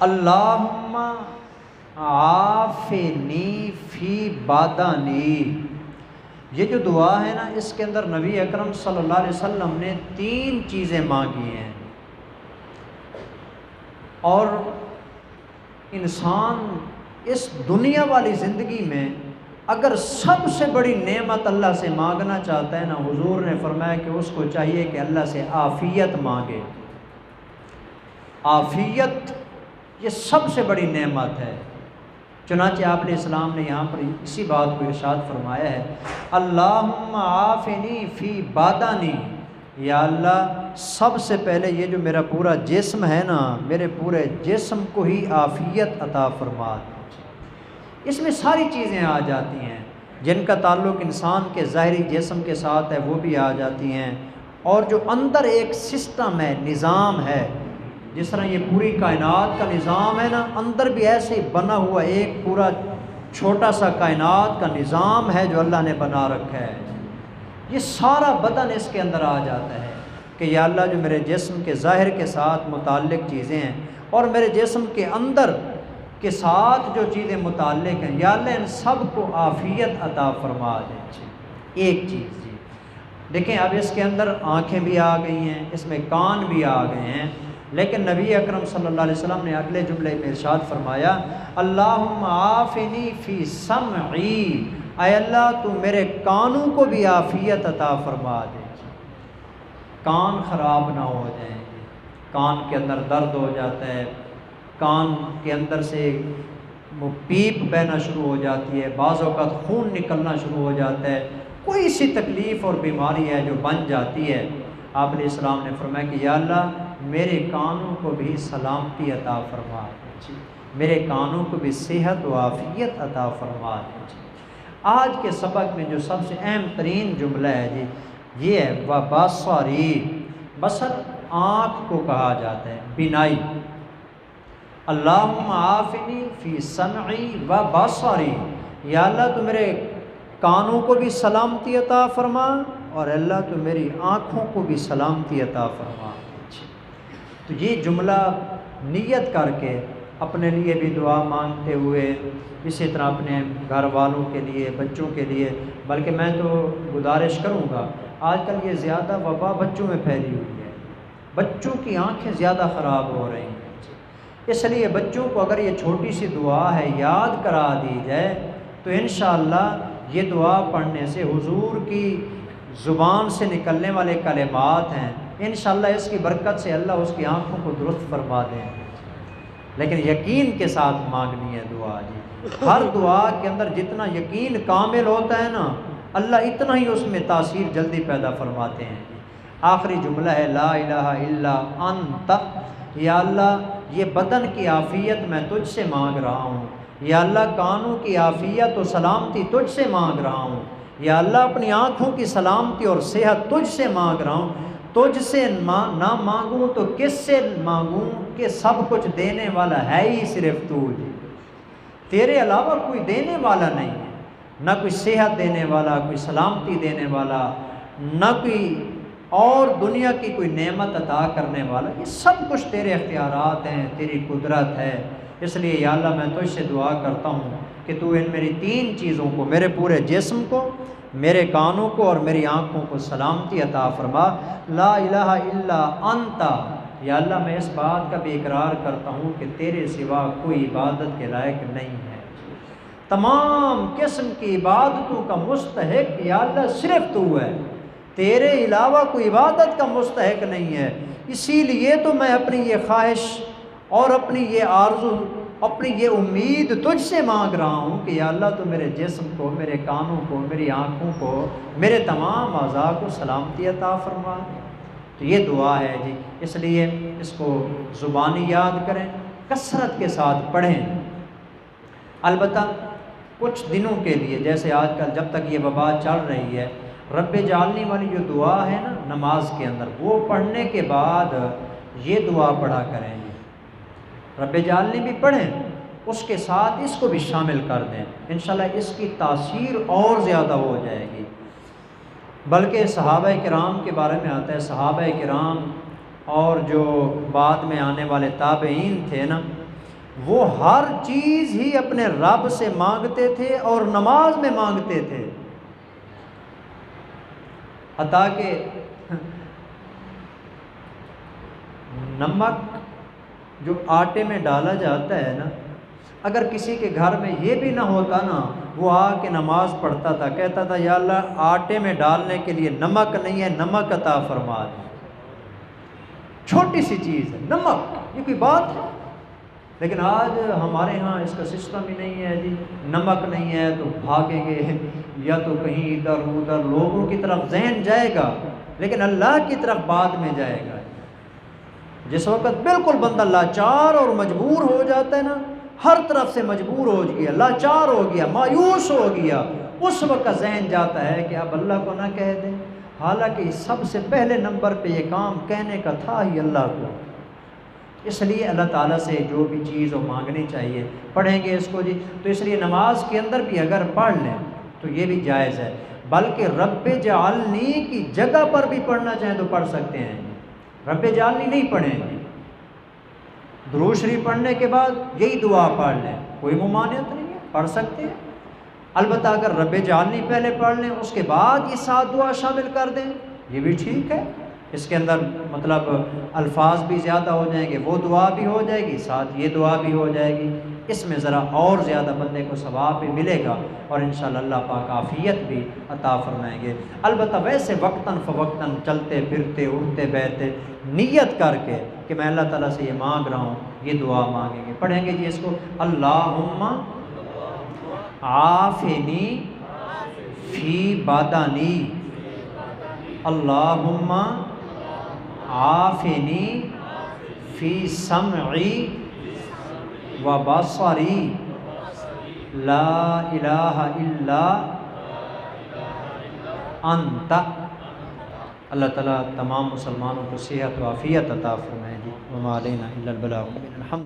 اللہم عافنی فی بادانی، یہ جو دعا ہے نا، اس کے اندر نبی اکرم صلی اللہ علیہ وسلم نے 3 چیزیں مانگی ہیں، اور انسان اس دنیا والی زندگی میں اگر سب سے بڑی نعمت اللہ سے مانگنا چاہتا ہے نا، حضور نے فرمایا کہ اس کو چاہیے کہ اللہ سے عافیت مانگے۔ عافیت یہ سب سے بڑی نعمت ہے۔ چنانچہ آپ علیہ السلام نے یہاں پر اسی بات کو ارشاد فرمایا ہے، اللہم عافنی فی بادانی، یا اللہ سب سے پہلے یہ جو میرا پورا جسم ہے نا، میرے پورے جسم کو ہی عافیت عطا فرما دے۔ اس میں ساری چیزیں آ جاتی ہیں جن کا تعلق انسان کے ظاہری جسم کے ساتھ ہے، وہ بھی آ جاتی ہیں، اور جو اندر ایک سسٹم ہے، نظام ہے، جس طرح یہ پوری کائنات کا نظام ہے نا، اندر بھی ایسے بنا ہوا ایک پورا چھوٹا سا کائنات کا نظام ہے جو اللہ نے بنا رکھا ہے۔ یہ سارا بدن اس کے اندر آ جاتا ہے کہ یا اللہ جو میرے جسم کے ظاہر کے ساتھ متعلق چیزیں ہیں اور میرے جسم کے اندر کے ساتھ جو چیزیں متعلق ہیں، یا اللہ ان سب کو عافیت عطا فرما دے۔ ایک چیز جی دیکھیں، اب اس کے اندر آنکھیں بھی آ گئی ہیں، اس میں کان بھی آ گئے ہیں، لیکن نبی اکرم صلی اللہ علیہ وسلم نے اگلے جملے میں ارشاد فرمایا، اللہم عافنی فی سمعی، اے اللہ تو میرے کانوں کو بھی عافیت عطا فرما دے، کان خراب نہ ہو جائیں، کان کے اندر درد ہو جاتا ہے، کان کے اندر سے وہ پیپ بہنا شروع ہو جاتی ہے، بعض اوقات خون نکلنا شروع ہو جاتا ہے، کوئی سی تکلیف اور بیماری ہے جو بن جاتی ہے، آپ علیہ السلام نے فرمایا کہ یا اللہ میرے کانوں کو بھی سلامتی عطا فرما دے، میرے کانوں کو بھی صحت و عافیت عطا فرما دے۔ آج کے سبق میں جو سب سے اہم ترین جملہ ہے جی یہ ہے وَبَصَرِی، بصر آنکھ کو کہا جاتا ہے، بینائی۔ اللہم عافنی فی سمعی وَبَصَرِی، یا اللہ تو میرے کانوں کو بھی سلامتی عطا فرما، اور اللہ تو میری آنکھوں کو بھی سلامتی عطا فرما۔ تو یہ جملہ نیت کر کے اپنے لیے بھی دعا مانگتے ہوئے، اسی طرح اپنے گھر والوں کے لیے، بچوں کے لیے، بلکہ میں تو گزارش کروں گا، آج کل یہ زیادہ وبا بچوں میں پھیلی ہوئی ہے، بچوں کی آنکھیں زیادہ خراب ہو رہی ہیں، اس لیے بچوں کو اگر یہ چھوٹی سی دعا ہے یاد کرا دی جائے تو انشاءاللہ یہ دعا پڑھنے سے حضور کی زبان سے نکلنے والے کلمات ہیں، انشاءاللہ اس کی برکت سے اللہ اس کی آنکھوں کو درست فرما دیں۔ لیکن یقین کے ساتھ مانگنی ہے دعا جی، ہر دعا کے اندر جتنا یقین کامل ہوتا ہے نا، اللہ اتنا ہی اس میں تاثیر جلدی پیدا فرماتے ہیں۔ آخری جملہ ہے لا الہ الا انت، یا اللہ یہ بدن کی عافیت میں تجھ سے مانگ رہا ہوں، یا اللہ کانوں کی عافیت و سلامتی تجھ سے مانگ رہا ہوں، یا اللہ اپنی آنکھوں کی سلامتی اور صحت تجھ سے مانگ رہا ہوں، تجھ سے نہ مانگوں تو کس سے مانگوں کہ سب کچھ دینے والا ہے ہی صرف تو جی، تیرے علاوہ کوئی دینے والا نہیں ہے، نہ کوئی صحت دینے والا، کوئی سلامتی دینے والا، نہ کوئی اور دنیا کی کوئی نعمت عطا کرنے والا، یہ سب کچھ تیرے اختیارات ہیں، تیری قدرت ہے۔ اس لیے یا اللہ میں تجھ سے دعا کرتا ہوں کہ تو ان میری 3 چیزوں کو، میرے پورے جسم کو، میرے کانوں کو اور میری آنکھوں کو سلامتی عطا فرما۔ لا الہ الا انت، یا اللہ میں اس بات کا بھی اقرار کرتا ہوں کہ تیرے سوا کوئی عبادت کے لائق نہیں ہے، تمام قسم کی عبادتوں کا مستحق یا اللہ صرف تو ہے، تیرے علاوہ کوئی عبادت کا مستحق نہیں ہے۔ اسی لیے تو میں اپنی یہ خواہش اور اپنی یہ آرزو، اپنی یہ امید تجھ سے مانگ رہا ہوں کہ یا اللہ تو میرے جسم کو، میرے کانوں کو، میری آنکھوں کو، میرے تمام اعضاء کو سلامتی عطا فرما۔ تو یہ دعا ہے جی، اس لیے اس کو زبانی یاد کریں، کثرت کے ساتھ پڑھیں۔ البتہ کچھ دنوں کے لیے، جیسے آج کل جب تک یہ وبا چل رہی ہے، رب جعلنی والی جو دعا ہے نا نماز کے اندر، وہ پڑھنے کے بعد یہ دعا پڑھا کریں گے، رب جعلنی بھی پڑھیں، اس کے ساتھ اس کو بھی شامل کر دیں، انشاءاللہ اس کی تاثیر اور زیادہ ہو جائے گی۔ بلکہ صحابہ کرام کے بارے میں آتا ہے، صحابہ کرام اور جو بعد میں آنے والے تابعین تھے نا، وہ ہر چیز ہی اپنے رب سے مانگتے تھے اور نماز میں مانگتے تھے، حتیٰ کہ نمک جو آٹے میں ڈالا جاتا ہے نا، اگر کسی کے گھر میں یہ بھی نہ ہوتا نا، وہ آ کے نماز پڑھتا تھا، کہتا تھا یا اللہ آٹے میں ڈالنے کے لیے نمک نہیں ہے، نمک عطا فرما دے۔ چھوٹی سی چیز ہے نمک، یہ کوئی بات ہے؟ لیکن آج ہمارے ہاں اس کا سسٹم ہی نہیں ہے جی، نمک نہیں ہے تو بھاگیں گے، یا تو کہیں ادھر ادھر لوگوں کی طرف ذہن جائے گا، لیکن اللہ کی طرف بعد میں جائے گا۔ جس وقت بالکل بندہ لاچار اور مجبور ہو جاتا ہے نا، ہر طرف سے مجبور ہو گیا، لاچار ہو گیا، مایوس ہو گیا، اس وقت ذہن جاتا ہے کہ اب اللہ کو نہ کہہ دیں، حالانکہ سب سے پہلے نمبر پہ یہ کام کہنے کا تھا ہی اللہ کو۔ اس لیے اللہ تعالیٰ سے جو بھی چیز وہ مانگنی چاہیے، پڑھیں گے اس کو جی، تو اس لیے نماز کے اندر بھی اگر پڑھ لیں تو یہ بھی جائز ہے، بلکہ رب جعلنی کی جگہ پر بھی پڑھنا چاہیں تو پڑھ سکتے ہیں، رب جعلنی نہیں پڑھیں گے، درود شریف پڑھنے کے بعد یہی دعا پڑھ لیں، کوئی ممانعت نہیں ہے، پڑھ سکتے ہیں۔ البتہ اگر رب جعلنی پہلے پڑھ لیں، اس کے بعد یہ 7 دعا شامل کر دیں، یہ بھی ٹھیک ہے، اس کے اندر مطلب الفاظ بھی زیادہ ہو جائیں گے، وہ دعا بھی ہو جائے گی، ساتھ یہ دعا بھی ہو جائے گی، اس میں ذرا اور زیادہ بندے کو ثواب بھی ملے گا، اور انشاءاللہ اللہ پاک عافیت بھی عطا فرمائیں گے۔ البتہ ویسے وقتاً فوقتاً چلتے پھرتے اٹھتے بیٹھتے نیت کر کے کہ میں اللہ تعالیٰ سے یہ مانگ رہا ہوں، یہ دعا مانگیں گے۔ پڑھیں گے جی اس کو، اللہم عافنی فی بدنی، اللہم عافنی فی سمعی و بصری، لا الہ الا انت۔ اللہ تعالیٰ تمام مسلمانوں کو صحت و عافیت عطا فرمائے جی، وما علینا الا البلاغ۔ الحمد